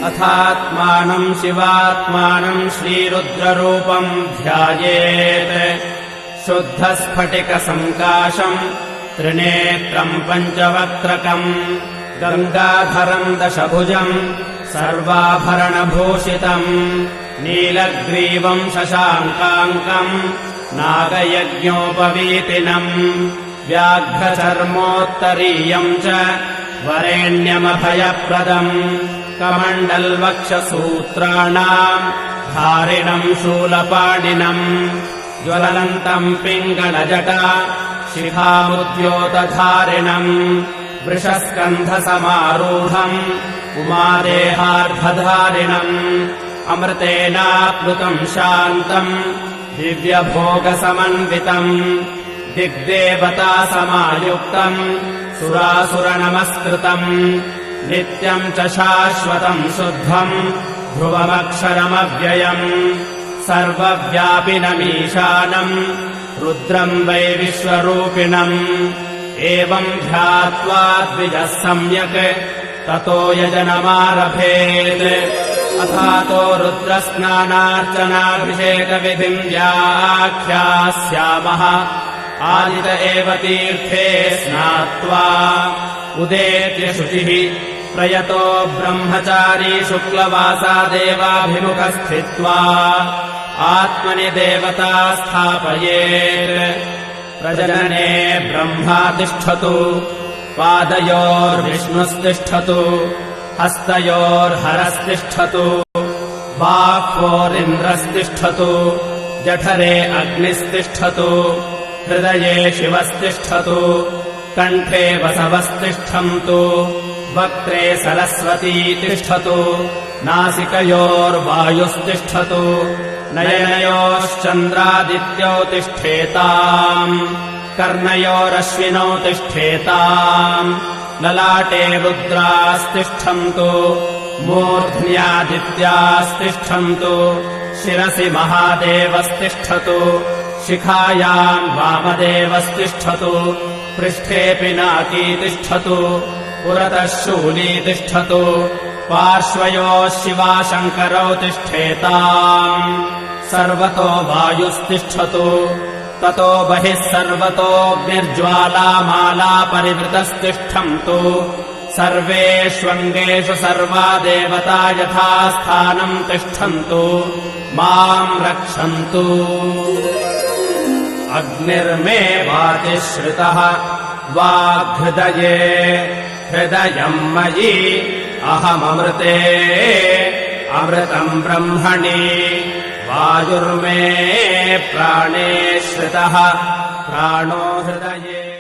अथात्मानम् शिवात्मानम् श्रीरुद्ररूपम् ध्यायेत् शुद्धस्फटिकसङ्काशम् त्रिनेत्रम् पञ्चवक्त्रकम् गङ्गाधरम् दशभुजम् सर्वाभरणभूषितम् नीलग्रीवम् शशाङ्काङ्कम् नागयज्ञोपवीतिनम् व्याघ्रचर्मोत्तरीयम् च वरेण्यमभयप्रदम् कमण्डलवक्षसूत्राणाम् धारिणम् शूलपाणिनम् ज्वलन्तम् पिङ्गलजटा शिखामुद्योतधारिणम् वृषस्कन्धसमारूढम् उमादेहार्धधारिणम् अमृतेनाप्लुतम् शान्तम् दिव्यभोगसमन्वितम् दिग्देवतासमायुक्तम् सुरासुरनमस्कृतम् नित्यम् च शाश्वतम् शुद्धम् ध्रुवमक्षरमव्ययम् सर्वव्यापिनमीशानम् रुद्रम् वै विश्वरूपिणम् एवम् ध्यात्वा द्विजः सम्यक् ततो यजनमारभेत् अथातो रुद्रस्नानार्चनाभिषेकविधिम् व्याख्यास्यामः आदित एव तीर्थे स्नात्वा उदेत्य शुचिः प्रयतो ब्रह्मचारी शुक्लवासादेवाभिमुखः स्थित्वा आत्मनि देवता स्थापयेत् प्रजनने ब्रह्मा तिष्ठतु पादयोर्विष्णुस्तिष्ठतु हस्तयोर्हरस्तिष्ठतु बाह्वोरिन्द्रस्तिष्ठतु जठरे अग्निस्तिष्ठतु हृदये शिवस्तिष्ठतु कण्ठे वसवस्तिष्ठन्तु वक्त्रे सरस्वती तिष्ठतु नासिकयोर्वायुस्तिष्ठतु नयनयोश्चन्द्रादित्यौ तिष्ठेताम् कर्णयोरश्विनौ तिष्ठेताम् ललाटे रुद्रास्तिष्ठन्तु मूर्ध्न्यादित्यास्तिष्ठन्तु शिरसि महादेवस्तिष्ठतु शिखायाम् वामदेवस्तिष्ठतु पृष्ठे पिनाकी तिष्ठतु पुरतः शूली तिष्ठतु पार्श्वयोः शिवाशङ्करौ तिष्ठेताम् सर्वतो वायुस्तिष्ठतु ततो बहिः सर्वतोऽग्निर्ज्वालामाला परिवृतस्तिष्ठन्तु सर्वेष्वङ्गेषु सर्वा देवता यथा स्थानम् तिष्ठन्तु माम् रक्षन्तु अग्निर्मे वातिश्रितः वाग्हृदये हृदयम् मयि अहममृते अमृतम् ब्रह्मणि वायुर्मे प्राणे श्रितः प्राणो हृदये।